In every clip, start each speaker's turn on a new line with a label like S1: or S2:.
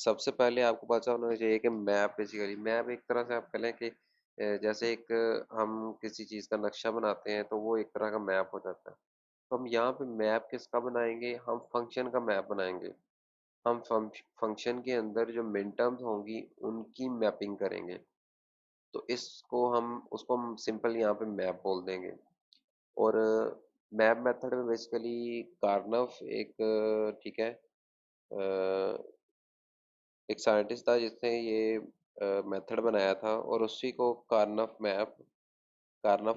S1: सबसे पहले आपको पता होना चाहिए कि मैप बेसिकली मैप एक तरह से आप कह लें कि जैसे एक हम किसी चीज़ का नक्शा बनाते हैं तो वो एक तरह का मैप हो जाता है। तो हम यहाँ पे मैप किसका बनाएंगे, हम फंक्शन का मैप बनाएंगे। हम फंक्शन के अंदर जो मिन टर्म्स होंगी उनकी मैपिंग करेंगे। तो इसको हम उसको हम सिंपल यहाँ पे मैप बोल देंगे। और मैप मेथड में बेसिकली कार्नफ एक ठीक है, एक साइंटिस्ट था जिसने ये मेथड बनाया था और उसी को कार्नफ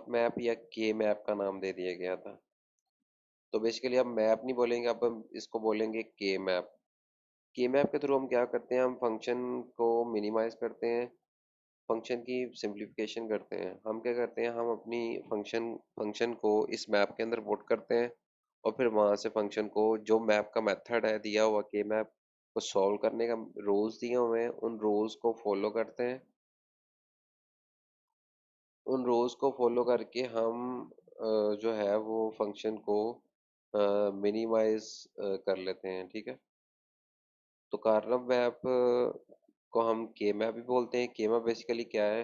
S1: मैप या के मैप का नाम दे दिया गया था। तो बेसिकली अब मैप नहीं बोलेंगे, अब हम इसको बोलेंगे के मैप। के मैप के थ्रू हम क्या करते हैं, हम फंक्शन को मिनिमाइज करते हैं, फंक्शन की सिंप्लीफिकेशन करते हैं। हम क्या करते हैं, हम अपनी फंक्शन फंक्शन को इस मैप के अंदर पुट करते हैं और फिर वहां से फंक्शन को जो मैप का मेथड है दिया हुआ के मैप को सॉल्व करने का रूल्स दिए हुए हैं उन रूल्स को फॉलो करते हैं। उन रूल्स को फॉलो करके हम जो है वो फंक्शन को मिनिमाइज कर लेते हैं। ठीक है। तो कार्नव मैप को हम के मैप भी बोलते हैं। के मैप बेसिकली क्या है,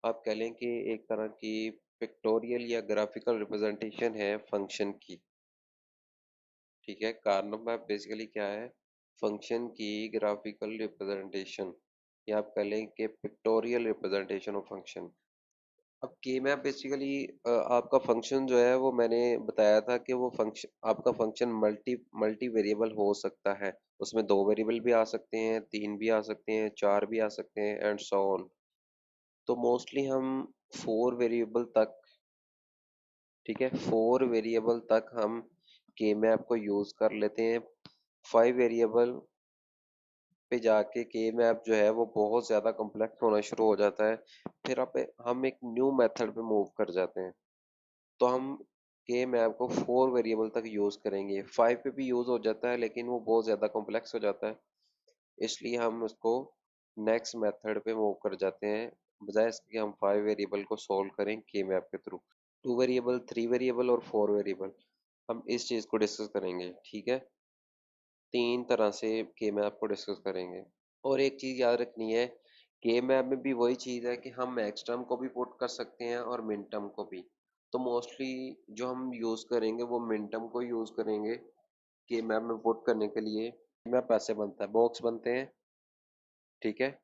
S1: आप कह लें कि एक तरह की पिक्टोरियल या ग्राफिकल रिप्रेजेंटेशन है फंक्शन की। ठीक है। कार्नव मैप बेसिकली क्या है, फंक्शन की ग्राफिकल रिप्रेजेंटेशन या आप कह लें कि पिक्टोरियल रिप्रेजेंटेशन ऑफ फंक्शन। अब के मैप बेसिकली आपका फंक्शन जो है वो मैंने बताया था कि वो फंक्शन आपका फंक्शन मल्टी मल्टी वेरिएबल हो सकता है। उसमें 2 वेरिएबल भी आ सकते हैं, 3 भी आ सकते हैं, 4 भी आ सकते हैं एंड सो ऑन। तो मोस्टली हम 4 वेरिएबल तक, ठीक है, 4 वेरिएबल तक हम के मैप को यूज कर लेते हैं। 5 वेरिएबल पे जाके के मैप जो है वो बहुत ज्यादा कॉम्प्लेक्स होना शुरू हो जाता है। फिर हम एक न्यू मेथड पे मूव कर जाते हैं। तो हम के मैप को 4 वेरिएबल तक यूज करेंगे। 5 पे भी यूज हो जाता है लेकिन वो बहुत ज्यादा कॉम्प्लेक्स हो जाता है, इसलिए हम उसको नेक्स्ट मेथड पे मूव कर जाते हैं, बजाय इसके कि हम 5 वेरिएबल को सोल्व करें के मैप के थ्रू। 2 वेरिएबल, 3 वेरिएबल और 4 वेरिएबल, हम इस चीज को डिस्कस करेंगे। ठीक है। 3 तरह से के मैप को डिस्कस करेंगे। और एक चीज याद रखनी है, के मैप में भी वही चीज है कि हम मैक्स टर्म को भी पुट कर सकते हैं और मिन टर्म को भी। तो मोस्टली जो हम यूज करेंगे वो मिन टर्म को यूज करेंगे के मैप में पुट करने के लिए। मैप ऐसे बनता है, बॉक्स बनते हैं, ठीक है,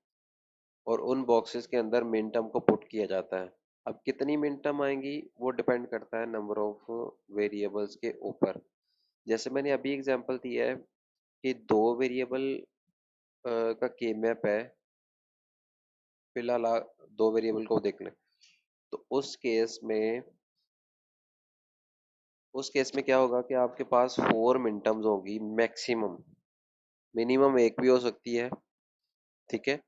S1: और उन बॉक्सेस के अंदर मिन टर्म को पुट किया जाता है। अब कितनी मिन टर्म आएंगी वो डिपेंड करता है नंबर ऑफ वेरिएबल्स के ऊपर। जैसे मैंने अभी एग्जांपल दिया है कि 2 वेरिएबल का के मैप है, फिलहाल 2 वेरिएबल को देख लें। तो उस केस में क्या होगा कि आपके पास 4 मिनटम्स होगी मैक्सिमम। मिनिमम एक भी हो सकती है, ठीक है।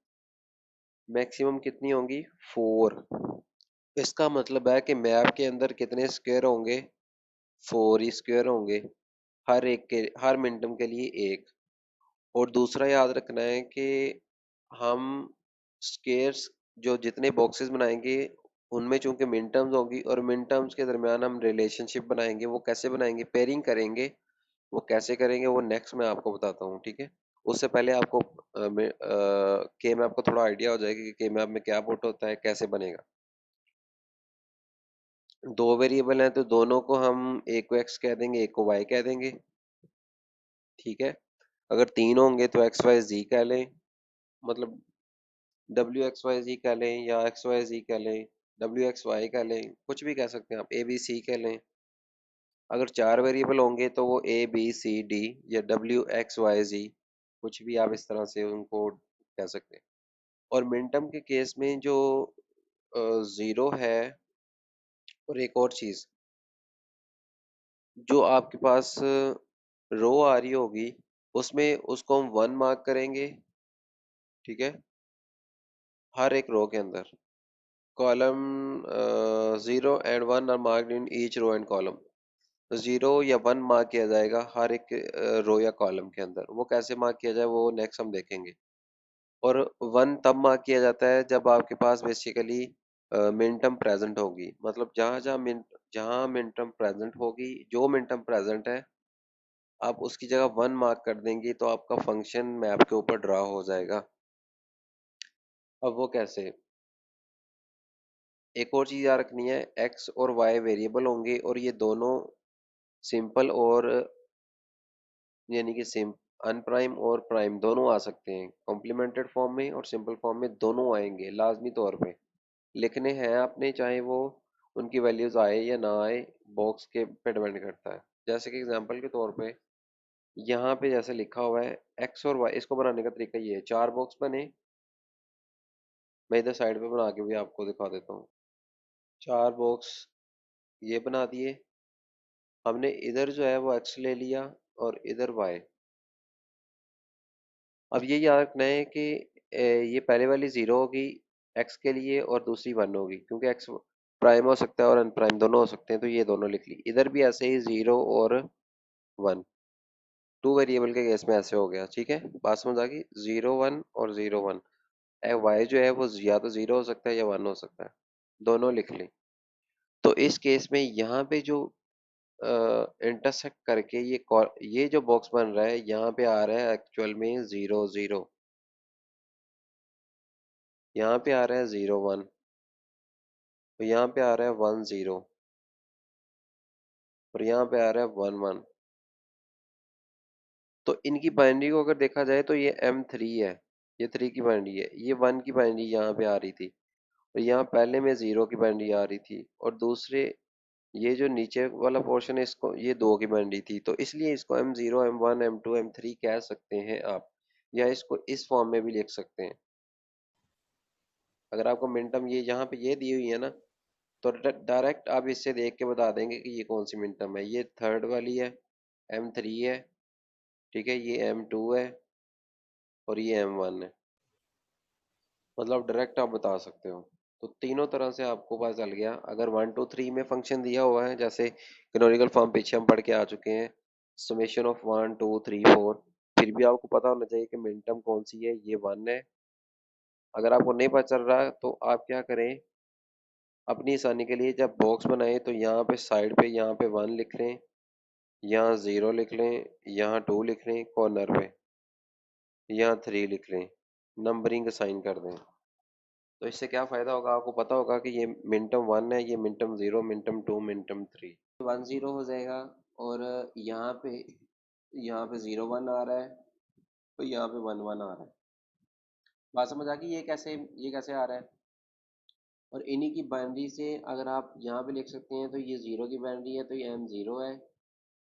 S1: मैक्सिमम कितनी होंगी, 4। इसका मतलब है कि मैप के अंदर कितने स्क्वायर होंगे, 4 ही स्क्वायर होंगे, हर मिनटम के लिए एक। और दूसरा याद रखना है कि हम स्क्वायर्स जो जितने बॉक्सेस बनाएंगे उनमें चूंकि मिन टर्म्स होंगी और मिन टर्म्स के दरमियान हम रिलेशनशिप बनाएंगे। वो कैसे बनाएंगे, पेयरिंग करेंगे। वो कैसे करेंगे वो नेक्स्ट मैं आपको बताता हूँ। ठीक है। उससे पहले आपको के मैप को थोड़ा आइडिया हो जाएगा कि के मैप में क्या पुट होता है, कैसे बनेगा। 2 वेरिएबल हैं तो दोनों को हम, एक को एक्स कह देंगे, एक को वाई कह देंगे। ठीक है। अगर 3 होंगे तो एक्स वाई जी कह लें, मतलब डब्ल्यू एक्स वाई जी कह लें या एक्स वाई जी कह लें, डब्ल्यू एक्स वाई कह लें, कुछ भी कह सकते हैं आप, ए बी सी कह लें। अगर 4 वेरिएबल होंगे तो वो ए बी सी डी या डब्ल्यू एक्स वाई जी, कुछ भी आप इस तरह से उनको कह सकते हैं। और मिनटर्म के केस में जो जीरो है, और एक और चीज, जो आपके पास रो आ रही होगी उसमें उसको हम 1 मार्क करेंगे, ठीक है, हर एक रो के अंदर। Column 0 and 1 are marked in each row and column. 0 या 1 मार्क किया जाएगा हर एक रो या कॉलम के अंदर। वो कैसे मार्क किया जाए वो नेक्स्ट हम देखेंगे। और 1 तब मार्क किया जाता है जब आपके पास बेसिकली मिनटर्म प्रेजेंट होगी, मतलब जहाँ जहाँ मिनटर्म प्रेजेंट होगी, जो मिनटर्म प्रेजेंट है आप उसकी जगह 1 मार्क कर देंगे तो आपका फंक्शन मैप के ऊपर ड्रा हो जाएगा। अब वो कैसे? एक और चीज याद रखनी है, एक्स और वाई वेरिएबल होंगे और ये दोनों सिंपल और यानी कि सिम अनप्राइम और प्राइम दोनों आ सकते हैं, कॉम्प्लीमेंटेड फॉर्म में और सिंपल फॉर्म में दोनों आएंगे लाजमी तौर पे। लिखने हैं आपने, चाहे वो उनकी वैल्यूज आए या ना आए, बॉक्स के पे डिपेंड करता है। जैसे कि एग्जांपल के तौर पे यहाँ पे जैसे लिखा हुआ है एक्स और वाई, इसको बनाने का तरीका ये है, 4 बॉक्स बने। मैं इधर साइड पे बना के भी आपको दिखा देता हूँ। 4 बॉक्स ये बना दिए हमने, इधर जो है वो एक्स ले लिया और इधर वाई। अब ये याद रखना है कि ये पहले वाली जीरो होगी एक्स के लिए और दूसरी 1 होगी, क्योंकि एक्स प्राइम हो सकता है और अनप्राइम दोनों हो सकते हैं, तो ये दोनों लिख ली। इधर भी ऐसे ही 0 और 1, 2 वेरिएबल के केस में ऐसे हो गया। ठीक है, बात समझ आ गई? 0 1 और 0 1। वाई जो है वो या तो 0 हो सकता है या 1 हो सकता है, दोनों लिख ली। तो इस केस में यहाँ पे जो इंटरसेक्ट करके ये जो बॉक्स बन रहा है, यहाँ पे आ रहा है एक्चुअल में 0 0, यहाँ पे आ रहा है 0 1, तो यहाँ पे आ रहा है 1 0 और यहाँ पे आ रहा है 1 1। तो इनकी बाइनरी को अगर देखा जाए तो ये M3 है, ये 3 की बाइनरी है, ये 1 की बाइनरी यहाँ पे आ रही थी और यहाँ पहले में 0 की बाइनरी आ रही थी, और दूसरे ये जो नीचे वाला पोर्शन है इसको ये 2 की बाइनरी थी, तो इसलिए इसको M0 M1 M2 M3 कह सकते हैं आप, या इसको इस फॉर्म में भी लिख सकते हैं। अगर आपको मिनटर्म ये यहाँ पे ये दी हुई है ना, तो डायरेक्ट आप इससे देख के बता देंगे कि ये कौन सी मिनटर्म है। ये थर्ड वाली है, M3 है, ठीक है, ये M2 है और ये M1 है। मतलब डायरेक्ट आप बता सकते हो। तो तीनों तरह से आपको पता चल गया। अगर 1 2 3 में फंक्शन दिया हुआ है, जैसे कैनोनिकल फॉर्म पीछे हम पढ़ के आ चुके हैं, समेशन ऑफ 1 2 3 4, फिर भी आपको पता होना चाहिए कि मिनटर्म कौन सी है, ये 1 है। अगर आपको नहीं पता चल रहा तो आप क्या करें, अपनी आसानी के लिए जब बॉक्स बनाए तो यहाँ पे साइड पे यहाँ पे 1 लिख लें, यहाँ 0 लिख लें, यहाँ 2 लिख लें, कॉर्नर पे यहाँ 3 लिख लें, नंबरिंग असाइन कर दें। तो इससे क्या फायदा होगा, आपको पता होगा कि ये मिनटम 1 है, ये मिनटम 0, मिनटम 2, मिनटम 3। 1 0 हो जाएगा और यहाँ पे 0 1 आ रहा है, तो यहाँ पे 1 1 आ रहा है। बात समझ आ गई? ये कैसे आ रहा है? और इन्हीं की बाइनरी से अगर आप यहाँ पे लिख सकते हैं, तो ये 0 की बाइनरी है तो ये M0 है,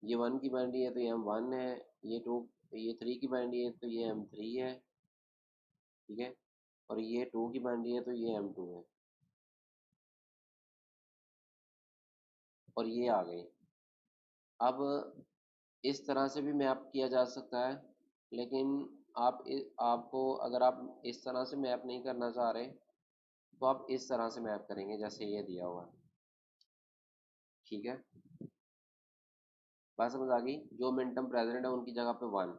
S1: ये 1 की बाइनरी है तो ये M1 है, ये 3 की बाइनरी है तो ये M3 है, ठीक है, और ये 2 की बाइनरी है तो ये M2 है, और ये आ गई। अब इस तरह से भी मैप किया जा सकता है, लेकिन आपको अगर आप इस तरह से मैप नहीं करना चाह रहे तो आप इस तरह से मैप करेंगे जैसे ये दिया हुआ है। ठीक है, बात समझ आ गई? जो मिनटर्म प्रेजेंट है उनकी जगह पे 1।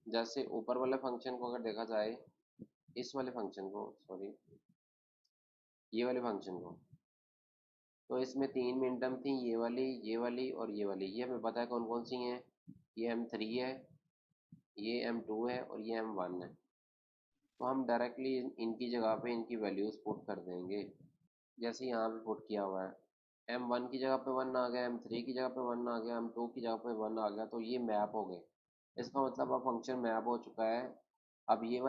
S1: जैसे ऊपर वाले फंक्शन को अगर देखा जाए, इस वाले फंक्शन को, सॉरी, ये वाले फंक्शन को, तो इसमें 3 मिनटर्म थी, ये वाली और ये हमें पता है कौन कौन सी हैं। ये M3 है, ये M2 है और ये M1 है। तो हम डायरेक्टली इनकी जगह पे इनकी वैल्यूज पुट कर देंगे, जैसे यहाँ पे पुट किया हुआ है। M1 की जगह पे 1 आ गया, M3 की जगह पे 1 आ गया, M2 की जगह पे 1 आ गया, तो ये मैप हो गए। इसका मतलब अब फंक्शन मैप हो चुका है। अब ये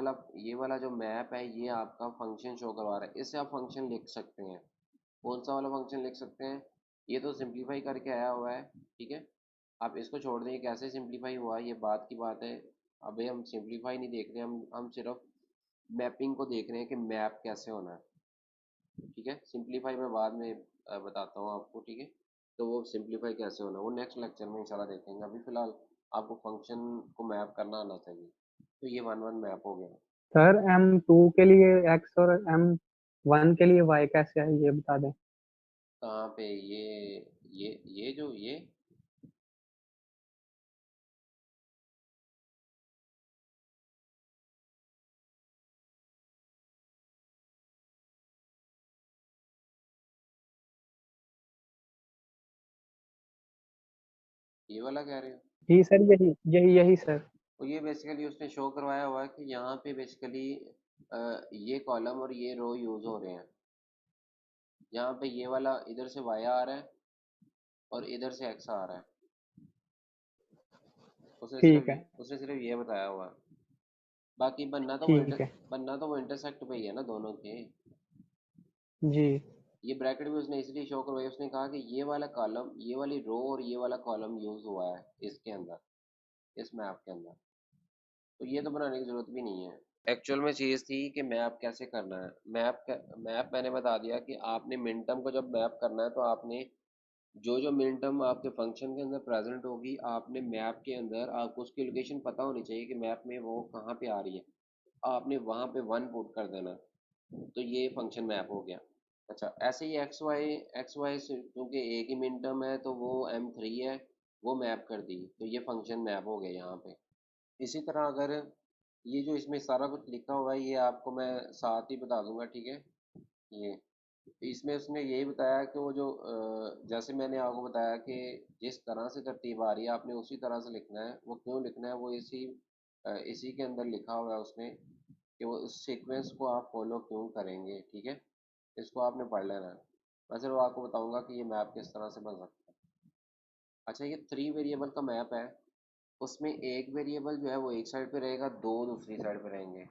S1: वाला जो मैप है ये आपका फंक्शन शो करवा रहा है, इससे आप फंक्शन लिख सकते हैं। कौन सा वाला फंक्शन लिख सकते हैं? ये तो सिंप्लीफाई करके आया हुआ है, ठीक है, आप इसको छोड़ दें, कैसे सिंप्लीफाई हुआ ये बात की बात है। अभी हम सिंप्लीफाई नहीं देख रहे, हम सिर्फ मैपिंग को देख रहे हैं कि मैप कैसे होना है। ठीक है, सिंप्लीफाई मैं बाद में बताता हूँ आपको, ठीक है, तो वो सिंप्लीफाई कैसे होना है वो नेक्स्ट लेक्चर में इंशाल्लाह देखेंगे। अभी फिलहाल आपको फंक्शन को मैप करना आना चाहिए। तो ये 1 1 मैप हो गया।
S2: सर M2 के लिए एक्स और M1 के लिए वाई कैसे है ये बता दें।
S1: कहाँ पे? ये जो ये ये वाला कह रहे हो?
S2: जी सर, यही यही यही सर।
S1: तो ये बेसिकली उसने शो करवाया हुआ है कि यहाँ पे बेसिकली ये कॉलम और ये रो यूज हो रहे हैं। यहाँ पे ये वाला इधर से वाया आ रहा है और इधर से एक्स आ रहा है।
S2: ठीक है।
S1: उसने सिर्फ ये बताया हुआ है। बाकी
S2: ठीक है।
S1: बनना तो वो इंटरसेक्ट पे ही है ना दोनों के।
S2: जी।
S1: ये ब्रैकेट भी उसने इसलिए शो करवाई, उसने कहा कि ये वाला कॉलम, ये वाली रो और ये वाला कॉलम यूज हुआ है इसके अंदर, इस मैप के अंदर। तो ये तो बनाने की जरूरत भी नहीं है। एक्चुअल में चीज़ थी कि मैप कैसे करना है। मैप मैंने बता दिया कि आपने मिनटम को जब मैप करना है तो आपने जो जो मिनटम आपके फंक्शन के अंदर प्रेजेंट होगी, आपने मैप के अंदर आपको उसकी लोकेशन पता होनी चाहिए कि मैप में वो कहाँ पे आ रही है। आपने वहाँ पे वन पुट कर देना, तो ये फंक्शन मैप हो गया। अच्छा, ऐसे ही एक्स वाई से क्योंकि एक ही मिनटम है तो वो M3 है, वो मैप कर दी, तो ये फंक्शन मैप हो गया यहाँ पे। इसी तरह अगर ये जो इसमें सारा कुछ लिखा हुआ है ये आपको मैं साथ ही बता दूंगा, ठीक है। ये इसमें उसने यही बताया कि वो जो जैसे मैंने आपको बताया कि जिस तरह से तरतीब आ रही है आपने उसी तरह से लिखना है। वो क्यों लिखना है वो इसी के अंदर लिखा हुआ है उसने, कि वो इस सीक्वेंस को आप फॉलो क्यों करेंगे, ठीक है। इसको आपने पढ़ लेना है। मैं सिर्फ आपको बताऊंगा कि ये मैप किस तरह से बन सकता है। अच्छा, ये 3 वेरिएबल का मैप है। उसमें एक वेरिएबल जो है वो एक साइड पे रहेगा, दो दूसरी साइड पे रहेंगे।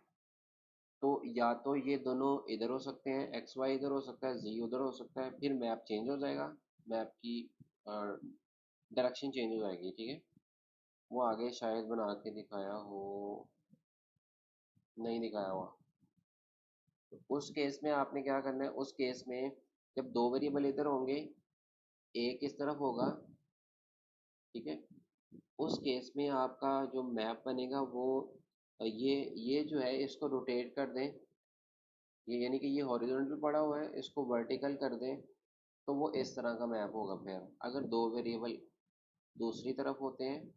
S1: तो या तो ये दोनों इधर हो सकते हैं, एक्स वाई इधर हो सकता है, जी उधर हो सकता है, फिर मैप चेंज हो जाएगा। मैप की डायरेक्शन चेंज हो जाएगी, ठीक है। वो आगे शायद बना के दिखाया हो, नहीं दिखाया हुआ। तो उस केस में आपने क्या करना है, उस केस में जब दो वेरिएबल इधर होंगे, एक इस तरफ होगा, ठीक है। उस केस में आपका जो मैप बनेगा वो ये जो है इसको रोटेट कर दें। ये यानी कि ये हॉरिजॉन्टल पड़ा हुआ है, इसको वर्टिकल कर दें, तो वो इस तरह का मैप होगा। फिर अगर दो वेरिएबल दूसरी तरफ होते हैं,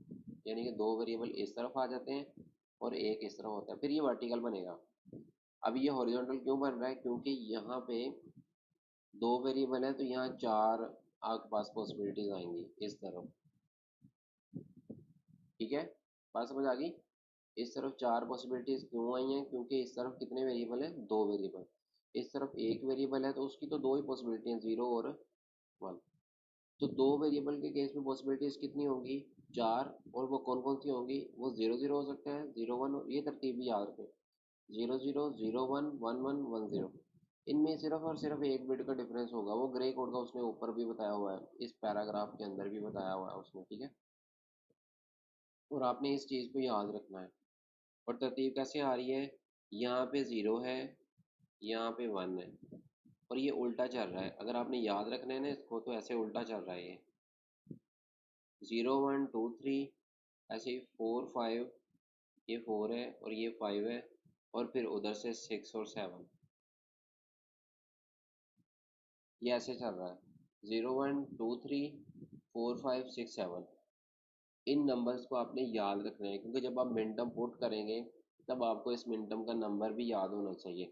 S1: यानी कि दो वेरिएबल इस तरफ आ जाते हैं और एक इस तरफ होता है, फिर ये वर्टिकल बनेगा। अब ये हॉरिजॉन्टल क्यों बन रहा है, क्योंकि यहाँ पे दो वेरिएबल है तो यहाँ चार आपके पास पॉसिबिलिटीज आएंगी इस तरफ, ठीक है। बात समझ आ गई? इस तरफ चार पॉसिबिलिटीज क्यों आई हैं, क्योंकि इस तरफ कितने वेरिएबल हैं, दो वेरिएबल। इस तरफ एक वेरिएबल है तो उसकी तो दो ही पॉसिबिलिटी हैं, जीरो और वन। तो दो वेरिएबल के केस में पॉसिबिलिटीज कितनी होंगी, चार। और वो कौन कौन सी होंगी, वो जीरो जीरो हो सकता है, जीरो वन, ये तरतीब भी याद रखें। Zero zero, zero one, one one, one zero. इनमें सिर्फ और सिर्फ एक बिट का डिफरेंस होगा, वो ग्रे कोड का उसने ऊपर भी बताया हुआ है, इस पैराग्राफ के अंदर भी बताया हुआ है उसने, ठीक है। और आपने इस चीज़ को याद रखना है। और तरतीब कैसे आ रही है, यहाँ पे ज़ीरो है, यहाँ पे वन है, और ये उल्टा चल रहा है। अगर आपने याद रखना है ना इसको, तो ऐसे उल्टा चल रहा है ये, जीरो वन टू थ्री, ऐसे ही फोर फाइव, ये फोर है और ये फाइव है, और फिर उधर से सिक्स और सेवन, ये ऐसे चल रहा है, zero one two three, four five six seven. इन नंबर्स को आपने याद रखना है, क्योंकि जब आप मिनटम पुट करेंगे तब आपको इस मिनटम का नंबर भी याद होना चाहिए।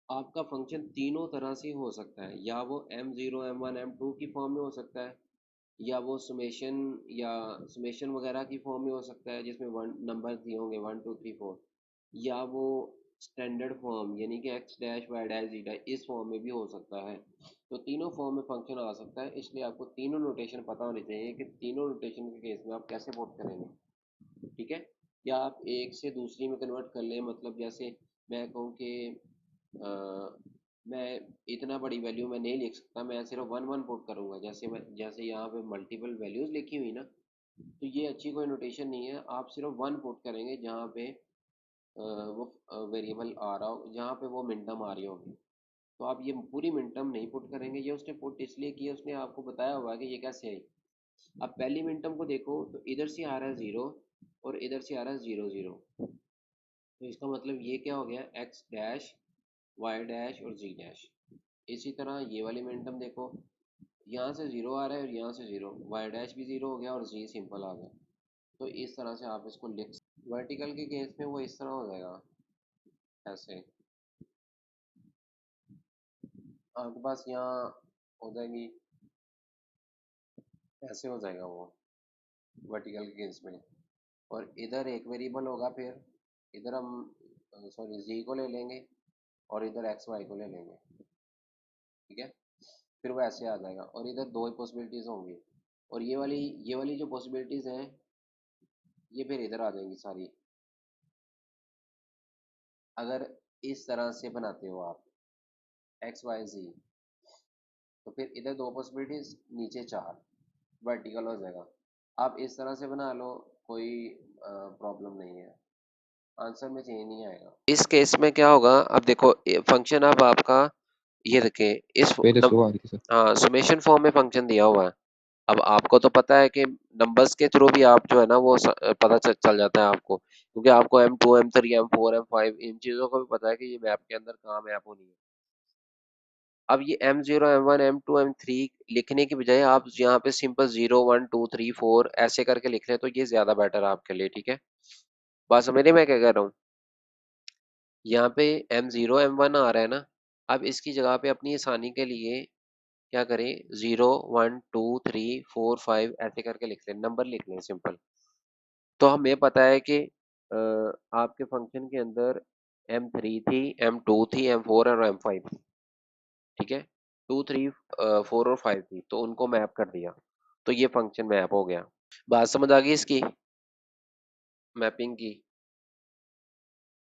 S1: आपका फंक्शन तीनों तरह से हो सकता है, या वो M0 M1 M2 की फॉर्म में हो सकता है, या वो सुमेशन या सुमेशन वगैरह की फॉर्म में हो सकता है जिसमें वन नंबर दिए होंगे, वन टू थ्री फोर, या वो स्टैंडर्ड फॉर्म यानी कि एक्स डैश वाई डैश जी डैश इस फॉर्म में भी हो सकता है। तो तीनों फॉर्म में फंक्शन आ सकता है, इसलिए आपको तीनों नोटेशन पता होनी चाहिए कि तीनों नोटेशन के केस में आप कैसे पुट करेंगे, ठीक है। या आप एक से दूसरी में कन्वर्ट कर लें, मतलब जैसे मैं कहूँ कि अ, मैं इतना बड़ी वैल्यू मैं नहीं लिख सकता, मैं सिर्फ वन वन पुट करूंगा। जैसे यहाँ पे मल्टीपल वैल्यूज लिखी हुई ना, तो ये अच्छी कोई नोटेशन नहीं है। आप सिर्फ वन पुट करेंगे जहाँ पे वो वेरिएबल आ रहा हो, जहाँ पे वो मिनटम आ रही होगी। तो आप ये पूरी मिनटम नहीं पुट करेंगे, ये उसने पुट इसलिए किया, उसने आपको बताया हुआ है कि ये कैसे आई। अब पहली मिनटम को देखो तो इधर से आ रहा है जीरो और इधर से आ रहा है जीरो जीरो, तो इसका मतलब ये क्या हो गया, एक्स डैश वाई डैश और जी डैश। इसी तरह ये वाली मिनटम देखो, यहाँ से जीरो आ रहा है और यहाँ से जीरो, वाई डैश भी जीरो हो गया और जी सिंपल आ गया। तो इस तरह से आप इसको लिख, वर्टिकल के केस में वो इस तरह हो जाएगा, ऐसे आपके पास यहाँ हो जाएगी, ऐसे हो जाएगा वो। वर्टिकल के केस में। और इधर एक वेरिएबल होगा, फिर इधर हम सॉरी जी को ले लेंगे और इधर एक्स वाई को ले लेंगे, ठीक है। फिर वो ऐसे आ जाएगा और इधर दो ही पॉसिबिलिटीज होंगी, और ये वाली जो पॉसिबिलिटीज हैं ये फिर इधर आ जाएंगी सारी। अगर इस तरह से बनाते हो आप एक्स वाई जी, तो फिर इधर दो पॉसिबिलिटीज, नीचे चार, वर्टिकल हो जाएगा। आप इस तरह से बना लो, कोई प्रॉब्लम नहीं है, आंसर में चेंज नहीं आएगा। इस केस में क्या होगा, अब देखो फंक्शन अब आपका ये रखे इस
S3: पहले स्लो आ रही थी सर।
S1: हाँ सुमेशन फॉर्म में फंक्शन दिया हुआ है। अब आपको तो पता है कि नंबर्स के थ्रू भी आप जो है ना वो पता चल जाता है आपको, क्योंकि आपको M2 M3 M4 M5 इन चीजों का भी पता है कि ये मैप के अंदर कहाँ मैप होनी है। अब ये M0 M1 M2 M3 लिखने की बजाय आप यहाँ पे सिंपल 0 1 2 3 4 ऐसे करके लिख लें तो ये ज्यादा बेटर है आपके लिए, ठीक है। बात समझ रहे मैं क्या कह रहा हूँ। यहाँ पे M0 M1 आ रहा है ना, अब इसकी जगह पे अपनी आसानी के लिए क्या करें, 0 1 2 3 4 5 ऐसे करके लिख लें, नंबर लिख लें सिंपल। तो हमें पता है कि आपके फंक्शन के अंदर M3 थी, M2 थी, M4 और M5, ठीक है। 2 3 4 और 5 थी, तो उनको मैप कर दिया, तो ये फंक्शन मैप हो गया। बात समझ आ गई इसकी, मैपिंग की।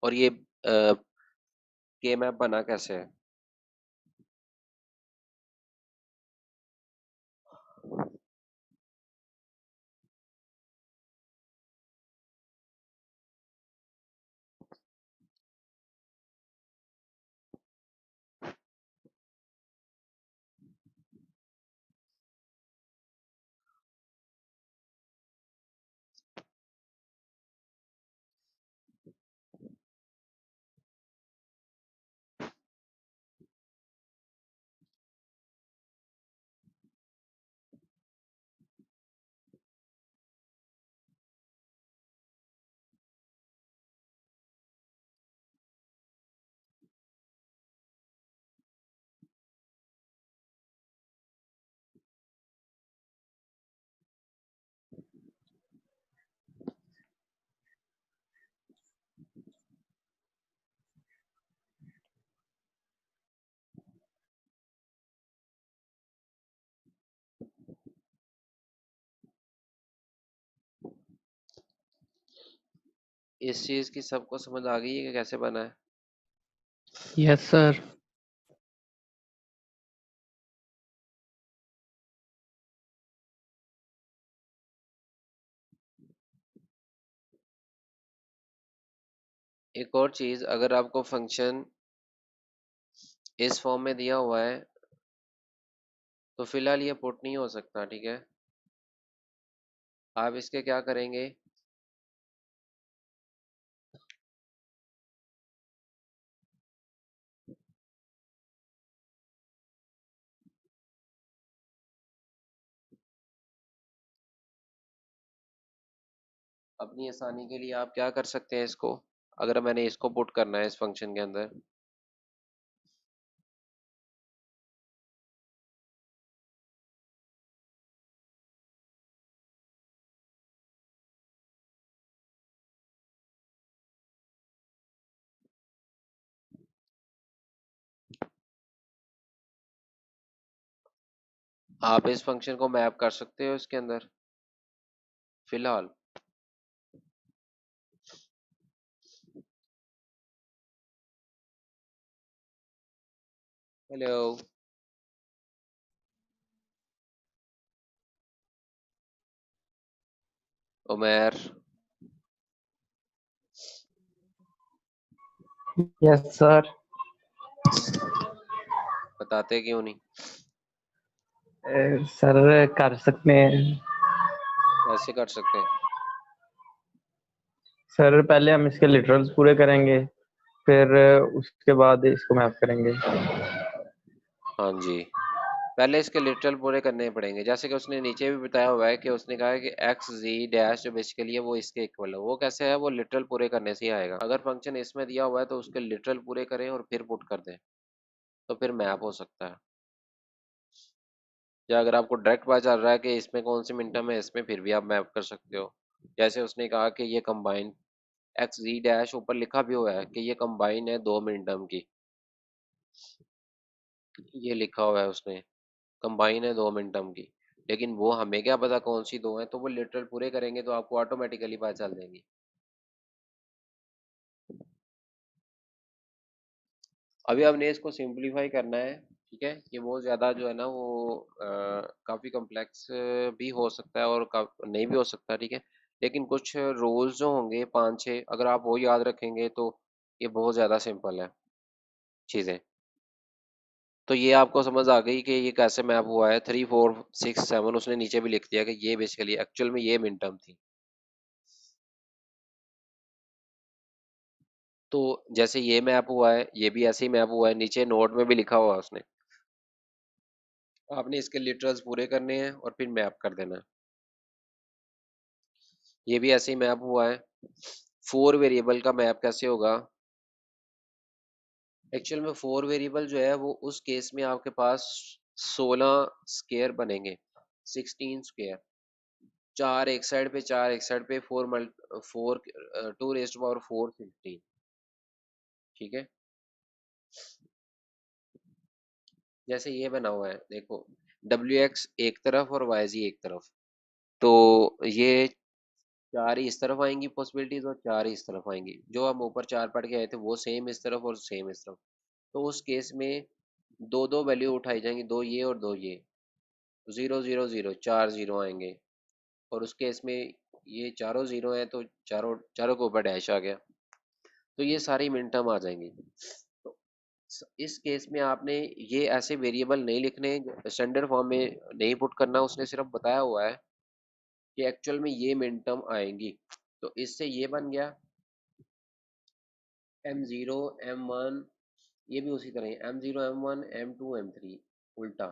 S1: और ये के मैप बना कैसे है। इस चीज की सबको समझ आ गई है कि कैसे बना है।
S2: Yes sir.
S1: एक और चीज, अगर आपको फंक्शन इस फॉर्म में दिया हुआ है तो फिलहाल ये पुट नहीं हो सकता, ठीक है। आप इसके क्या करेंगे, अपनी आसानी के लिए आप क्या कर सकते हैं इसको, अगर मैंने इसको पुट करना है इस फंक्शन के अंदर, आप इस फंक्शन को मैप कर सकते हो इसके अंदर फिलहाल। हेलो उमेर,
S2: यस सर।
S1: बताते क्यों नहीं।
S2: सर कर सकते हैं।
S1: कैसे कर सकते हैं।
S2: सर पहले हम इसके लिटरल्स पूरे करेंगे, फिर उसके बाद इसको मैप करेंगे।
S1: हाँ जी, पहले इसके लिटरल पूरे करने पड़ेंगे, जैसे कि उसने नीचे भी बताया हुआ है कि उसने कहा है कि एक्स जी डैश जो बेसिकली है वो इसके इक्वल है। वो कैसे है, वो लिटरल पूरे करने से ही आएगा। अगर फंक्शन इसमें दिया हुआ है तो उसके लिटरल पूरे करें और फिर पुट कर दें, तो फिर मैप हो सकता है। या अगर आपको डायरेक्ट पता चल रहा है कि इसमें कौन सी मिनटम है, इसमें फिर भी आप मैप कर सकते हो। जैसे उसने कहा कि ये कंबाइन एक्स जी डैश, ऊपर लिखा भी हुआ है कि ये कंबाइन है 2 मिनटम की, ये लिखा हुआ है उसने, कंबाइन है 2 मिनटम की। लेकिन वो हमें क्या पता कौन सी दो है, तो वो लिटरल पूरे करेंगे तो आपको ऑटोमेटिकली पता चल जाएंगी। अभी हमने इसको सिंपलीफाई करना है, ठीक है। ये बहुत ज़्यादा जो है ना वो काफ़ी कॉम्प्लेक्स भी हो सकता है और नहीं भी हो सकता, ठीक है। लेकिन कुछ रूल्स जो होंगे 5-6, अगर आप वो याद रखेंगे तो ये बहुत ज़्यादा सिंपल है चीज़ें। तो ये आपको समझ आ गई कि ये कैसे मैप हुआ है, 3 4 6 7, उसने नीचे भी लिख दिया कि ये बेसिकली एक्चुअल में ये मिनटर्म थी। तो जैसे ये मैप हुआ है, ये भी ऐसे ही मैप हुआ है, नीचे नोट में भी लिखा हुआ है उसने। आपने इसके लिटरल्स पूरे करने हैं और फिर मैप कर देना है। ये भी ऐसे ही मैप हुआ है। 4 वेरिएबल का मैप कैसे होगा? एक्चुअल में 4 वेरिएबल जो है वो उस केस में आपके पास 16 स्क्वायर बनेंगे, 16 स्क्वायर। चार एक साइड पे, चार एक साइड पे, 4 2 रेज़ टू पावर 4 16, ठीक है। जैसे ये बना हुआ है देखो, डब्ल्यू एक्स एक तरफ और वाई जी एक तरफ, तो ये चार ही इस तरफ आएंगी पॉसिबिलिटीज और चार ही इस तरफ आएंगी। जो हम ऊपर चार पढ़ के आए थे वो सेम इस तरफ और सेम इस तरफ। तो उस केस में दो दो वैल्यू उठाई जाएंगी, दो ये और दो ये, 0 0 0, चार जीरो आएंगे। और उस केस में ये चारों जीरो हैं तो चारों चारों के ऊपर डैश आ गया, तो ये सारी मिनटर्म आ जाएंगी। तो इस केस में आपने ये ऐसे वेरिएबल नहीं लिखने, स्टैंडर्ड फॉर्म में नहीं पुट करना। उसने सिर्फ बताया हुआ है कि एक्चुअल में ये मिनटर्म आएंगी। तो इससे ये बन गया M0 M1, ये भी उसी तरह है, M0 M1 M2 M3, उल्टा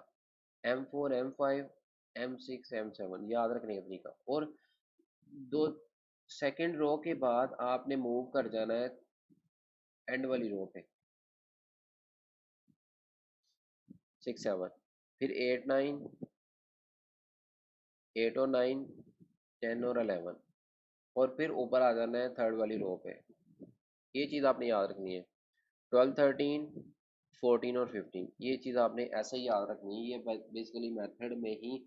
S1: M4 M5 M6 M7, याद रखने का तरीका। और दो सेकंड रो के बाद आपने मूव कर जाना है एंड वाली रो पे, 6 7, फिर 8 9, 8 और 9, 10 और 11, और फिर ऊपर आ जाना है थर्ड वाली रो पे। ये चीज़ आपने याद रखनी है। 12 13 14 और 15, ये चीज़ आपने ऐसे ही याद रखनी है। ये बेसिकली मेथड में ही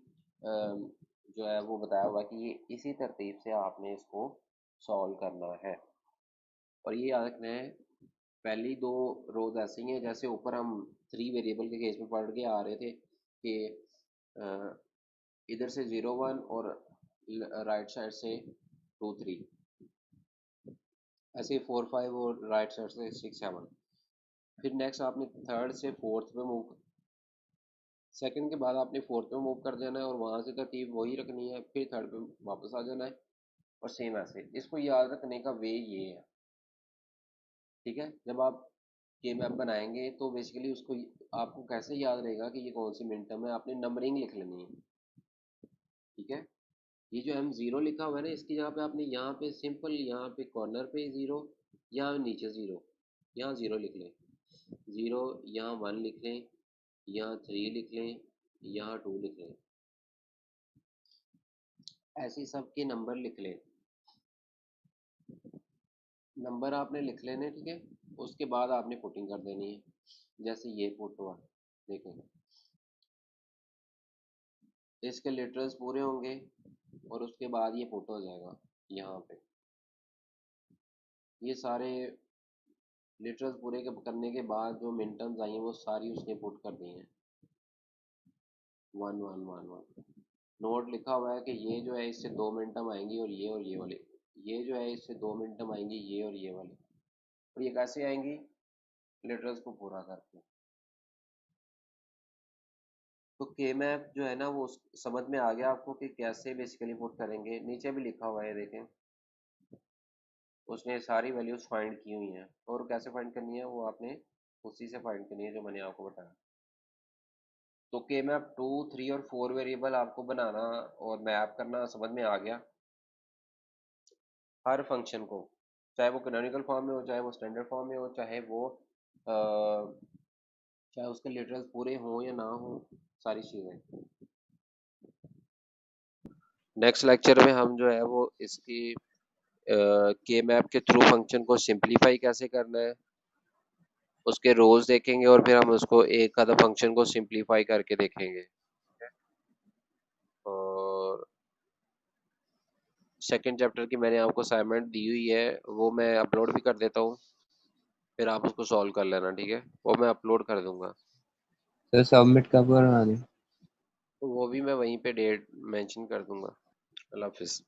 S1: जो है वो बताया हुआ है कि ये इसी तरतीब से आपने इसको सॉल्व करना है। और ये याद रखना है, पहली दो रोज ऐसी हैं जैसे ऊपर हम 3 वेरिएबल के केस में पढ़ के आ रहे थे कि अ, इधर से 0 1 और राइट साइड से 2 3, ऐसे 4 5 और राइट साइड से 6 7। फिर नेक्स्ट आपने थर्ड से फोर्थ पे मूव, सेकंड के बाद आपने फोर्थ पे मूव कर देना है और वहां से तरतीब वही रखनी है, फिर थर्ड पे वापस आ जाना है। और सेम ऐसे इसको याद रखने का वे ये है, ठीक है। जब आप ये मैप बनाएंगे तो बेसिकली उसको आपको कैसे याद रहेगा कि ये कौन सी मिनटम है, आपने नंबरिंग लिख लेनी है, ठीक है। ये जो M0 लिखा हुआ है ना, इसकी जगह पे आपने यहाँ पे सिंपल, यहाँ पे कॉर्नर पे जीरो, यहाँ नीचे जीरो, यहाँ जीरो लिख लें, जीरो, यहाँ 1 लिख लें, यहाँ 3 लिख लें, यहाँ 2 लिख लें, ऐसे सब के नंबर लिख लें। नंबर आपने लिख लेने, ठीक है। उसके बाद आपने पुटिंग कर देनी है, जैसे ये पुट हुआ, देखें इसके लिटरल्स पूरे होंगे और उसके बाद ये पुट हो जाएगा यहाँ पे। ये सारे लिटरल्स पूरे करने के बाद जो मिनटर्म्स आई हैं वो सारी उसने पुट कर दी हैं, 1 1 1 1। नोट लिखा हुआ है कि ये जो है इससे 2 मिनटम आएंगी और ये वाले, ये जो है इससे 2 मिनटम आएंगी और ये वाले। और ये कैसे आएंगी? लिटरल्स को पूरा करके। तो के मैप जो है ना वो समझ में आ गया आपको कि कैसे बेसिकली पुट करेंगे। नीचे भी लिखा हुआ है देखें, उसने सारी वैल्यूज फाइंड की हुई हैं, और कैसे फाइंड करनी है वो आपने उसी से फाइंड करनी है जो मैंने आपको बताया। तो के मैप 2 3 और 4 वेरिएबल आपको बनाना और मैप करना समझ में आ गया। हर फंक्शन को, चाहे वो कैनोनिकल फॉर्म में हो, चाहे वो स्टैंडर्ड फॉर्म में हो, चाहे उसके लिटरल्स पूरे हों या ना हो, सारी चीज़ें। नेक्स्ट लेक्चर में हम जो है वो इसकी के मैप के थ्रू फंक्शन को सिंपलीफाई कैसे करना है उसके रोल्स देखेंगे, और फिर हम उसको एक आधा फंक्शन को सिंपलीफाई करके देखेंगे। और सेकंड चैप्टर की मैंने आपको असाइनमेंट दी हुई है, वो मैं अपलोड भी कर देता हूँ, फिर आप उसको सॉल्व कर लेना, ठीक है? वो मैं अपलोड कर दूंगा।
S3: सर सबमिट कब करवा दें?
S1: तो वो भी मैं वहीं पे डेट मेंशन कर दूंगा। अल्लाह हाफिज़।